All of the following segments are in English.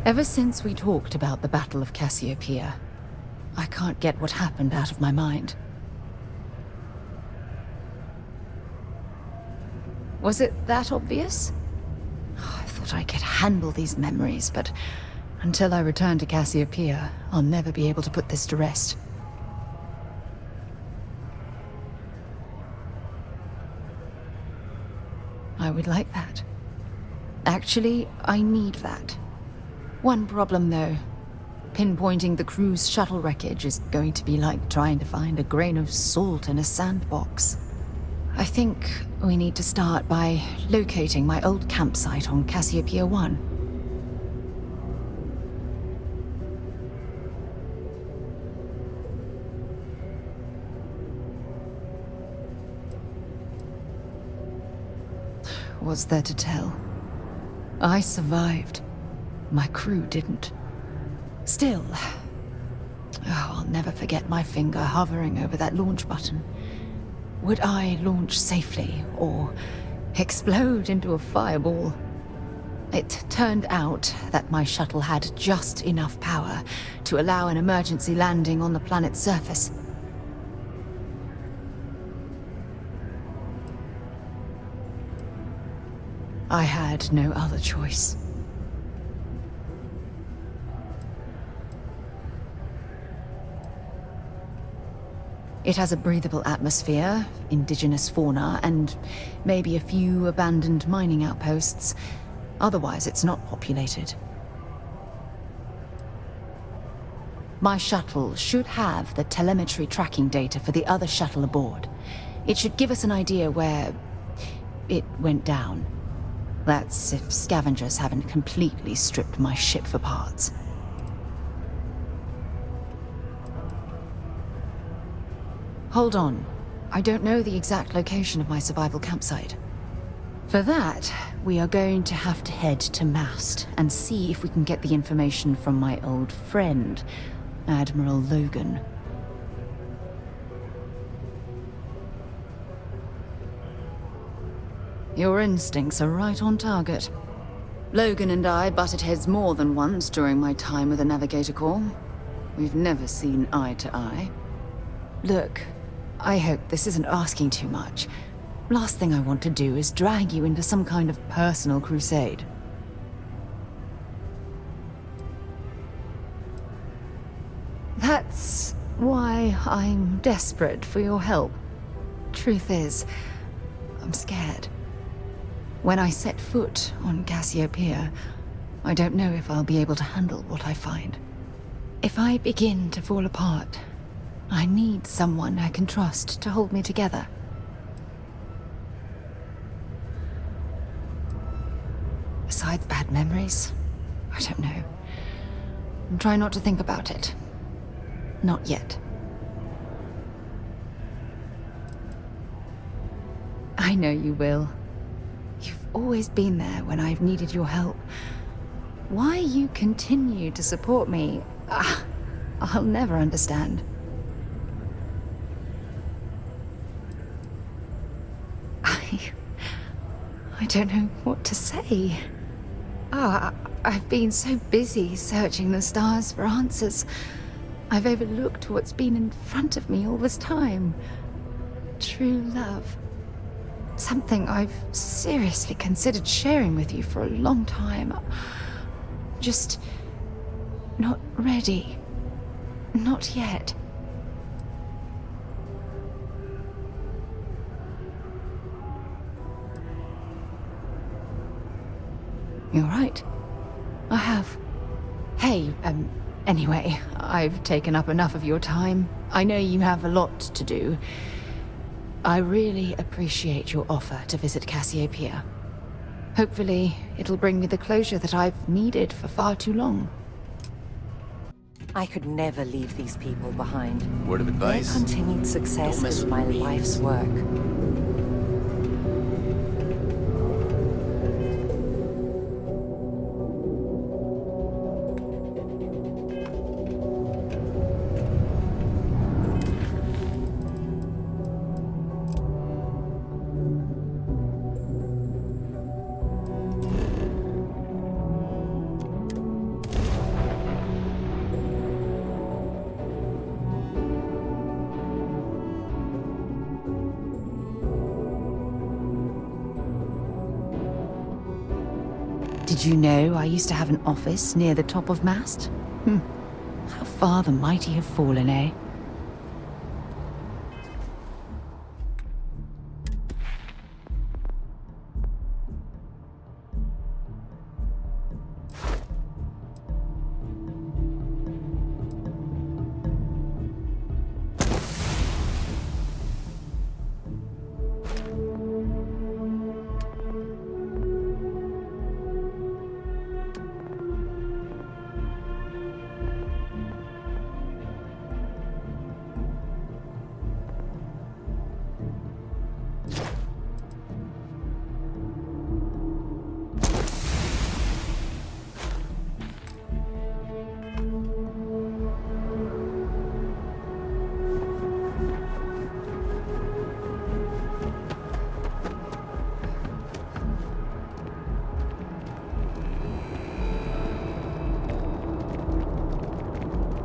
Ever since we talked about the Battle of Cassiopeia, I can't get what happened out of my mind. Was it that obvious? I thought I could handle these memories, but until I return to Cassiopeia, I'll never be able to put this to rest. I would like that. Actually, I need that. One problem, though. Pinpointing the crew's shuttle wreckage is going to be like trying to find a grain of salt in a sandbox. I think we need to start by locating my old campsite on Cassiopeia 1. What's there to tell? I survived. My crew didn't. Still, I'll never forget my finger hovering over that launch button. Would I launch safely, or explode into a fireball? It turned out that my shuttle had just enough power to allow an emergency landing on the planet's surface. I had no other choice. It has a breathable atmosphere, indigenous fauna, and maybe a few abandoned mining outposts. Otherwise, it's not populated. My shuttle should have the telemetry tracking data for the other shuttle aboard. It should give us an idea where it went down. That's if scavengers haven't completely stripped my ship for parts. Hold on. I don't know the exact location of my survival campsite. For that, we are going to have to head to Mast and see if we can get the information from my old friend, Admiral Logan. Your instincts are right on target. Logan and I butted heads more than once during my time with the Navigator Corps. We've never seen eye to eye. Look, I hope this isn't asking too much. Last thing I want to do is drag you into some kind of personal crusade. That's why I'm desperate for your help. Truth is, I'm scared. When I set foot on Cassiopeia, I don't know if I'll be able to handle what I find. If I begin to fall apart, I need someone I can trust to hold me together. Besides bad memories, I don't know. I'm trying not to think about it. Not yet. I know you will. You've always been there when I've needed your help. Why you continue to support me, I'll never understand. I don't know what to say. I've been so busy searching the stars for answers. I've overlooked what's been in front of me all this time. True love. Something I've seriously considered sharing with you for a long time. Just not ready. Not yet. You're right. I have. Hey, anyway, I've taken up enough of your time. I know you have a lot to do. I really appreciate your offer to visit Cassiopeia. Hopefully, it'll bring me the closure that I've needed for far too long. I could never leave these people behind. Word of advice? Their continued success is my life's work. Did you know I used to have an office near the top of mast? How far the mighty have fallen, eh?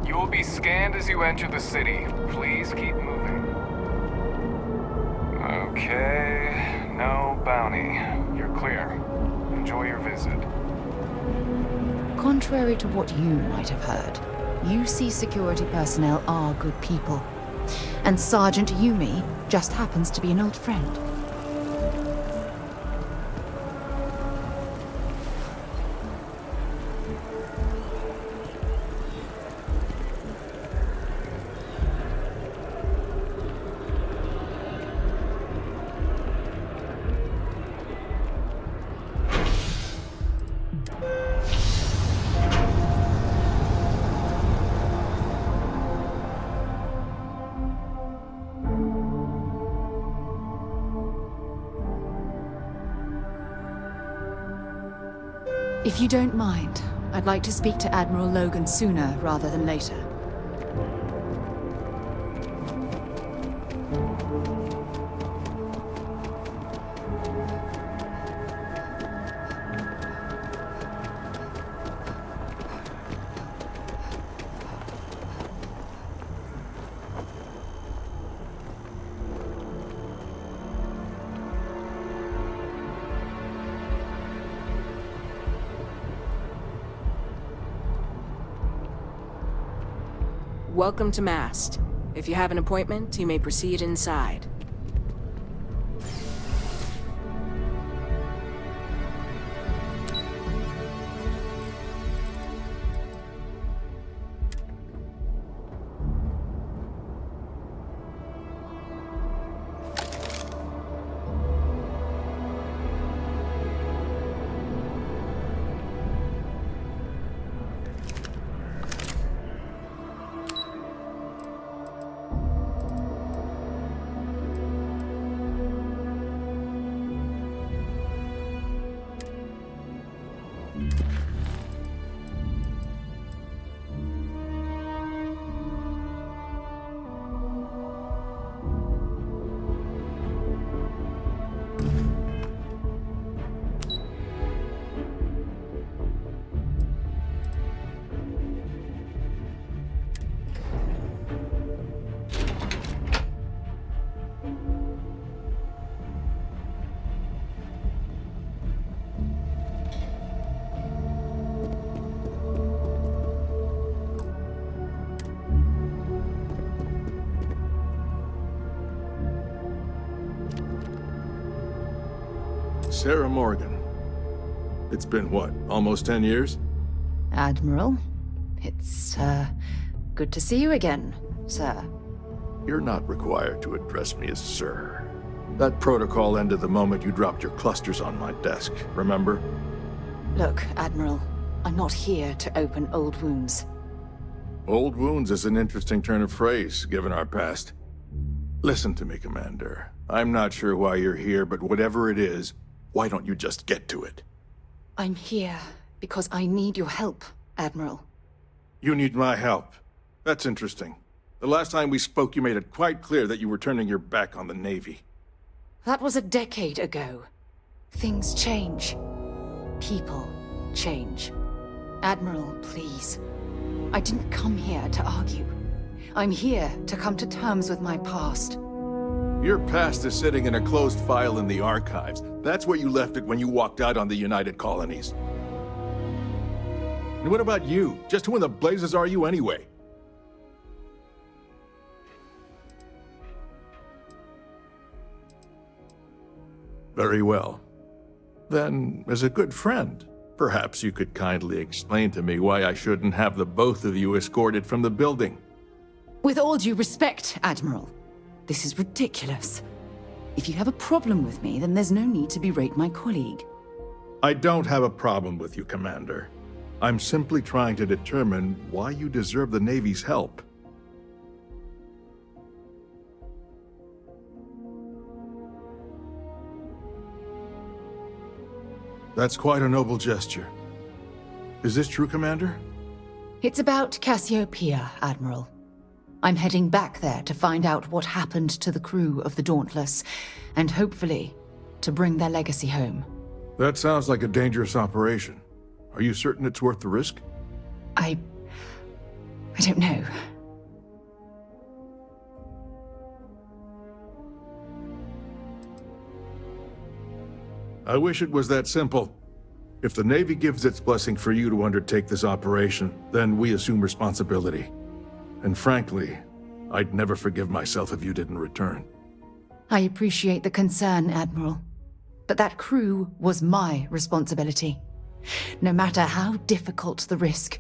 You will be scanned as you enter the city. Please keep moving. Okay, no bounty. You're clear. Enjoy your visit. Contrary to what you might have heard, UC security personnel are good people. And Sergeant Yumi just happens to be an old friend. If you don't mind, I'd like to speak to Admiral Logan sooner rather than later. Welcome to Mast. If you have an appointment, you may proceed inside. Sarah Morgan. It's been what, almost 10 years? Admiral, it's, good to see you again, sir. You're not required to address me as sir. That protocol ended the moment you dropped your clusters on my desk, remember? Look, Admiral, I'm not here to open old wounds. Old wounds is an interesting turn of phrase, given our past. Listen to me, Commander. I'm not sure why you're here, but whatever it is, why don't you just get to it? I'm here because I need your help, Admiral. You need my help. That's interesting. The last time we spoke, you made it quite clear that you were turning your back on the Navy. That was a decade ago. Things change. People change. Admiral, please. I didn't come here to argue. I'm here to come to terms with my past. Your past is sitting in a closed file in the archives. That's where you left it when you walked out on the United Colonies. And what about you? Just who in the blazes are you anyway? Very well. Then, as a good friend, perhaps you could kindly explain to me why I shouldn't have the both of you escorted from the building. With all due respect, Admiral, this is ridiculous. If you have a problem with me, then there's no need to berate my colleague. I don't have a problem with you, Commander. I'm simply trying to determine why you deserve the Navy's help. That's quite a noble gesture. Is this true, Commander? It's about Cassiopeia, Admiral. I'm heading back there to find out what happened to the crew of the Dauntless, and hopefully, to bring their legacy home. That sounds like a dangerous operation. Are you certain it's worth the risk? I don't know. I wish it was that simple. If the Navy gives its blessing for you to undertake this operation, then we assume responsibility. And frankly, I'd never forgive myself if you didn't return. I appreciate the concern, Admiral. But that crew was my responsibility. No matter how difficult the risk,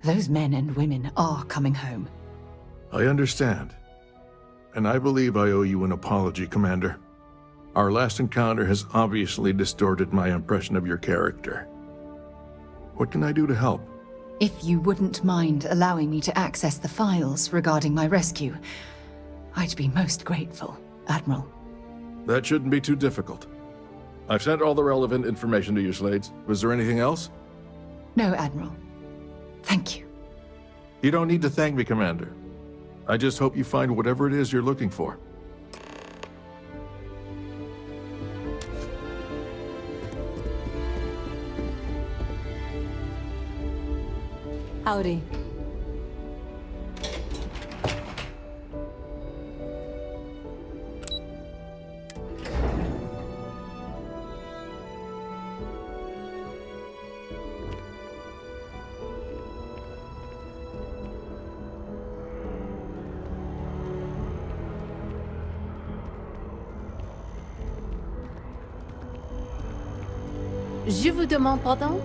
those men and women are coming home. I understand. And I believe I owe you an apology, Commander. Our last encounter has obviously distorted my impression of your character. What can I do to help? If you wouldn't mind allowing me to access the files regarding my rescue, I'd be most grateful, Admiral. That shouldn't be too difficult. I've sent all the relevant information to you, Slades. Was there anything else? No, Admiral. Thank you. You don't need to thank me, Commander. I just hope you find whatever it is you're looking for. Howdy. Je vous demande pardon?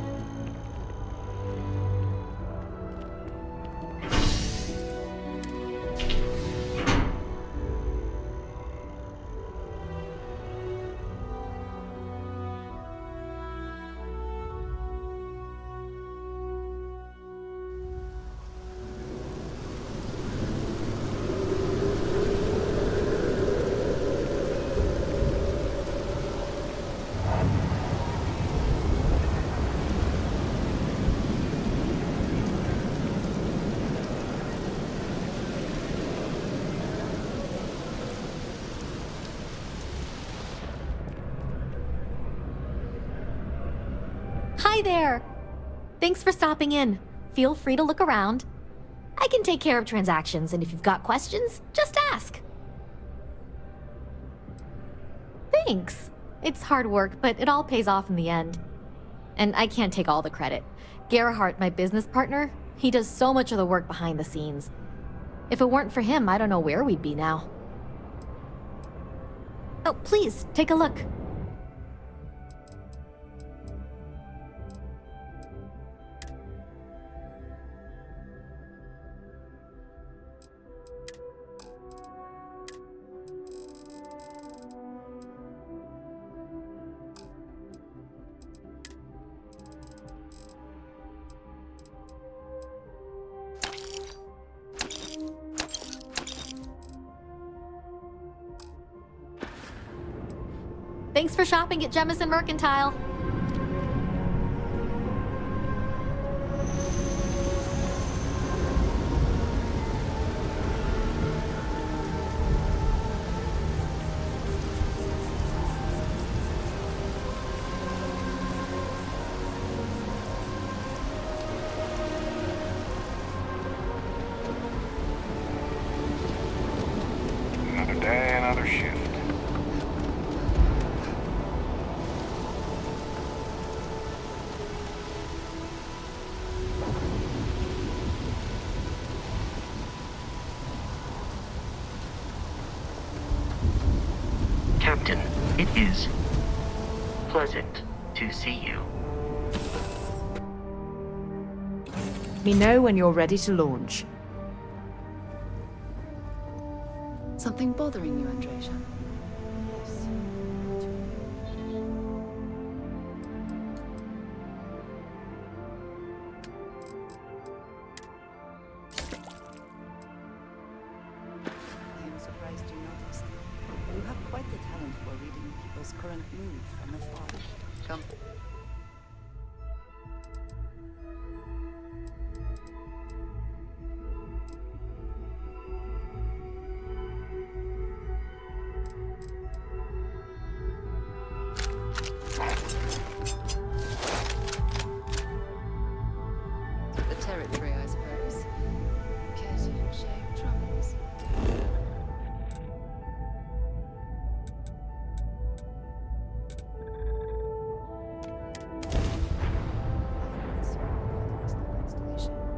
Hi there! Thanks for stopping in. Feel free to look around. I can take care of transactions, and if you've got questions, just ask. Thanks. It's hard work, but it all pays off in the end. And I can't take all the credit. Gerhardt, my business partner, he does so much of the work behind the scenes. If it weren't for him, I don't know where we'd be now. Oh, please, take a look. Thanks for shopping at Jemison Mercantile. Another day, another shift. is pleasant to see you. Let me know when you're ready to launch. Something bothering you, Andreja? Yes. I am surprised you noticed. You have quite the talent for reading people's current mood from afar. Come. The territory, I suppose. Care to share your troubles?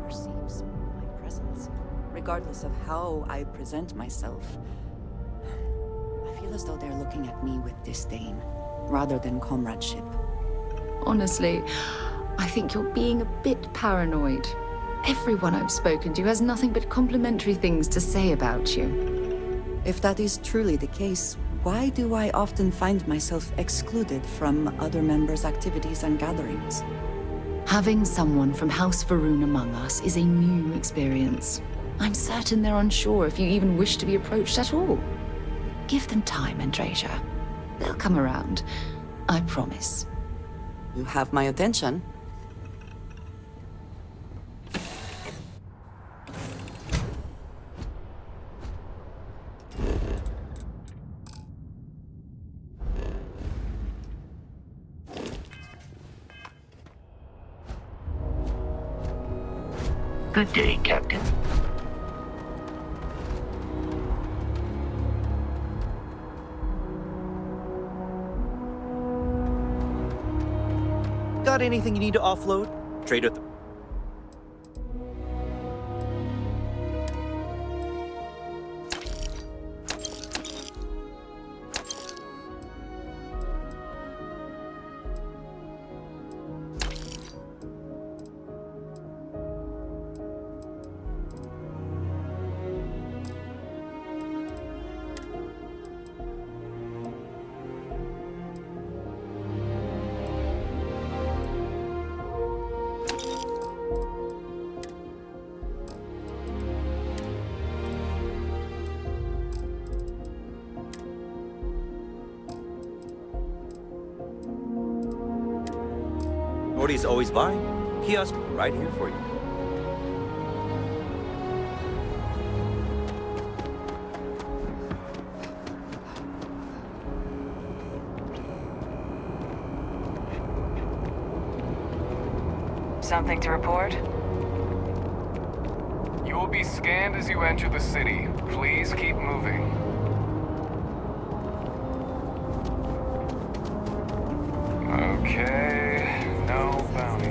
Perceives my presence, regardless of how I present myself. I feel as though they're looking at me with disdain, rather than comradeship. Honestly, I think you're being a bit paranoid. Everyone I've spoken to has nothing but complimentary things to say about you. If that is truly the case, why do I often find myself excluded from other members' activities and gatherings? Having someone from House Varun among us is a new experience. I'm certain they're unsure if you even wish to be approached at all. Give them time, Andreja. They'll come around. I promise. You have my attention. Good day, Captain. Got anything you need to offload? Trade with the... Shorty's always buying. Kiosk right here for you. Something to report? You will be scanned as you enter the city. Please keep moving. Okay, no bounty.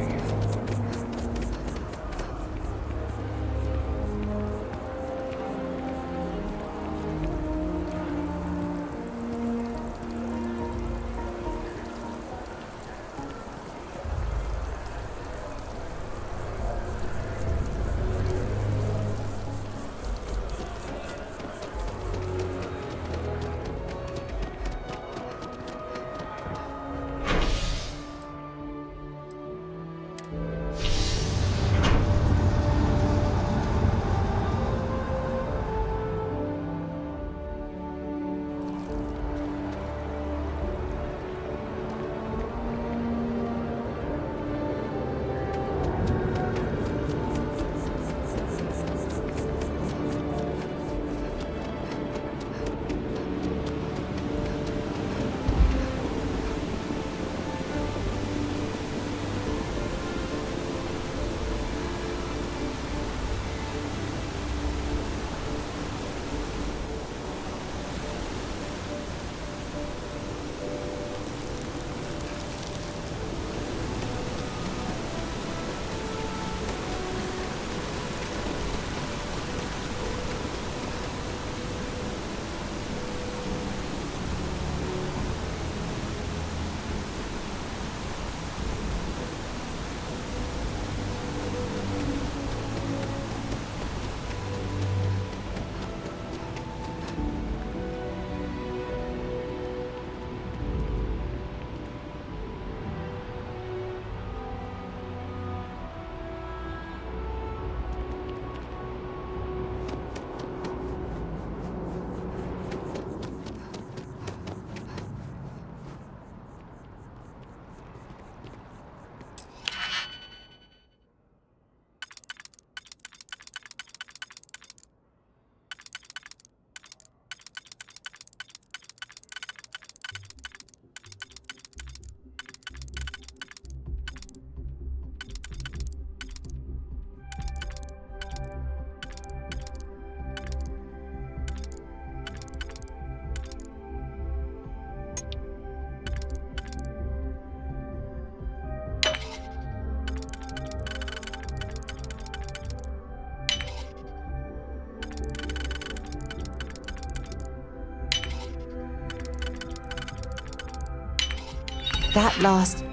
That last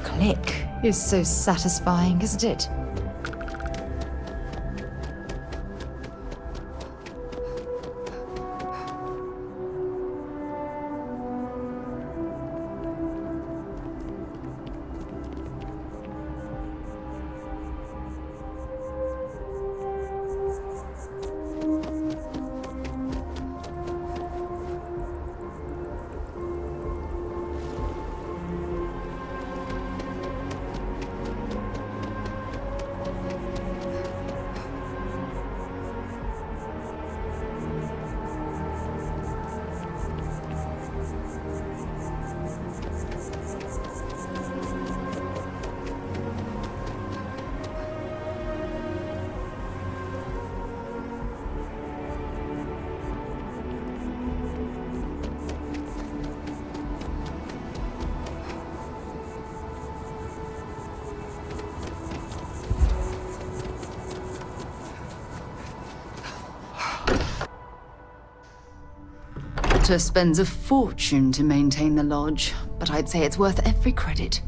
click is so satisfying, isn't it? Spends a fortune to maintain the lodge, but I'd say it's worth every credit.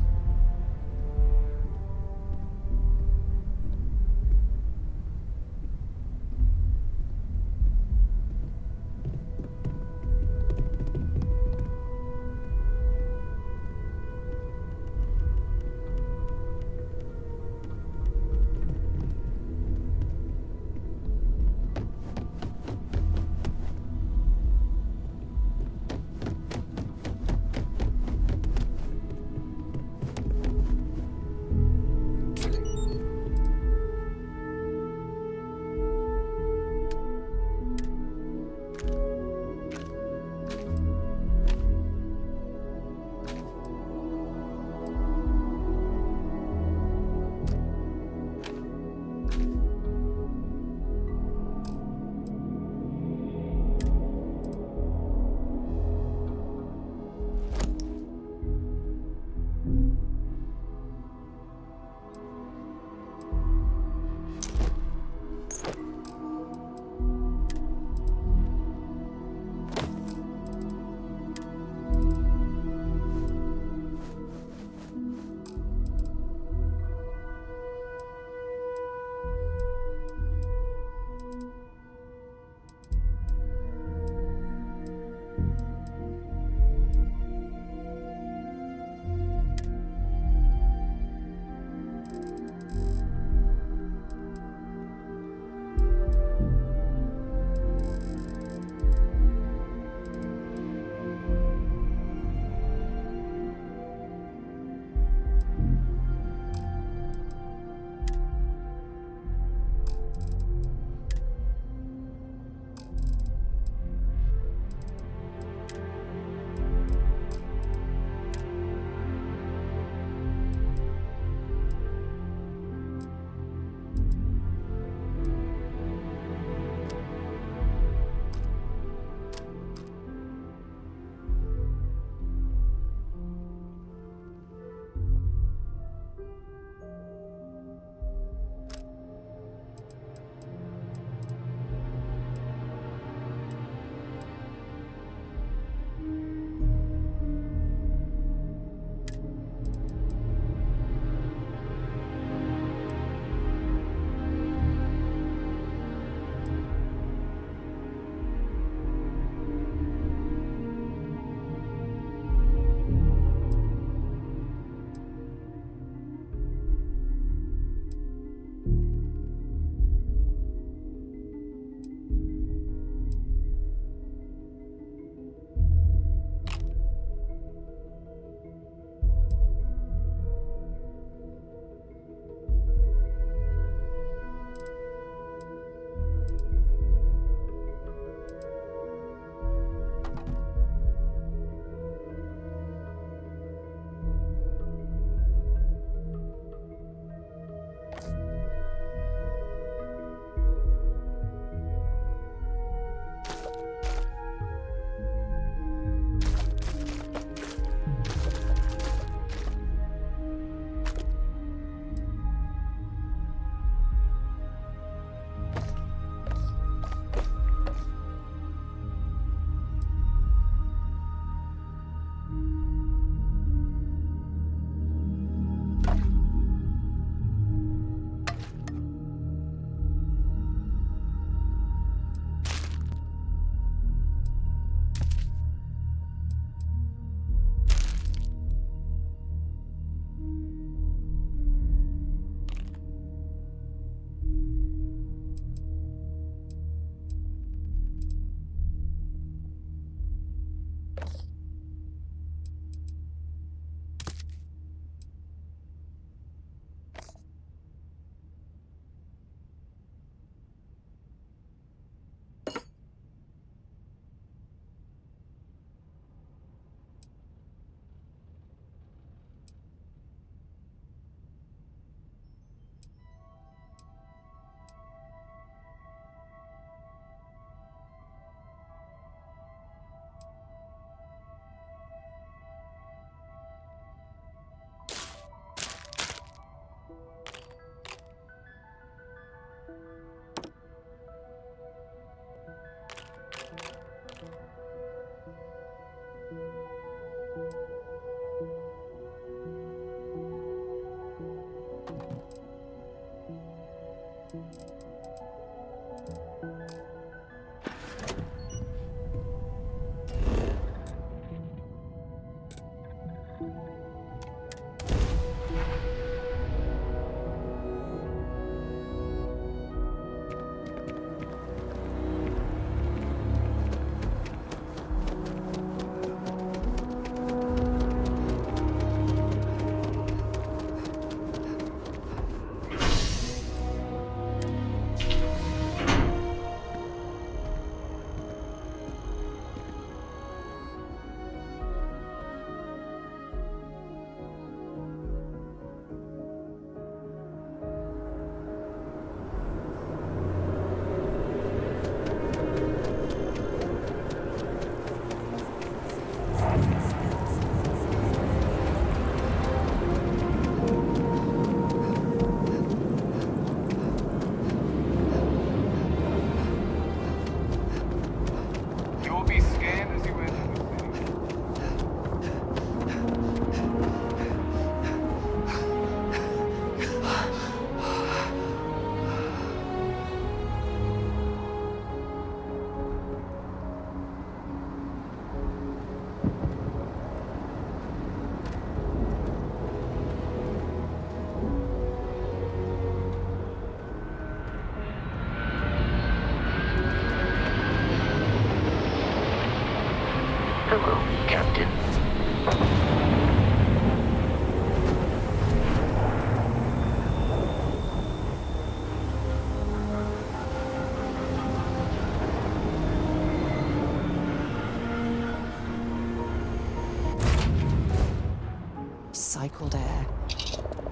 recycled air.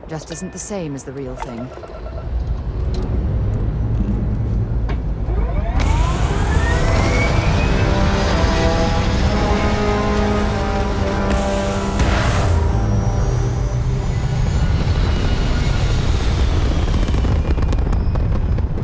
Just isn't the same as the real thing.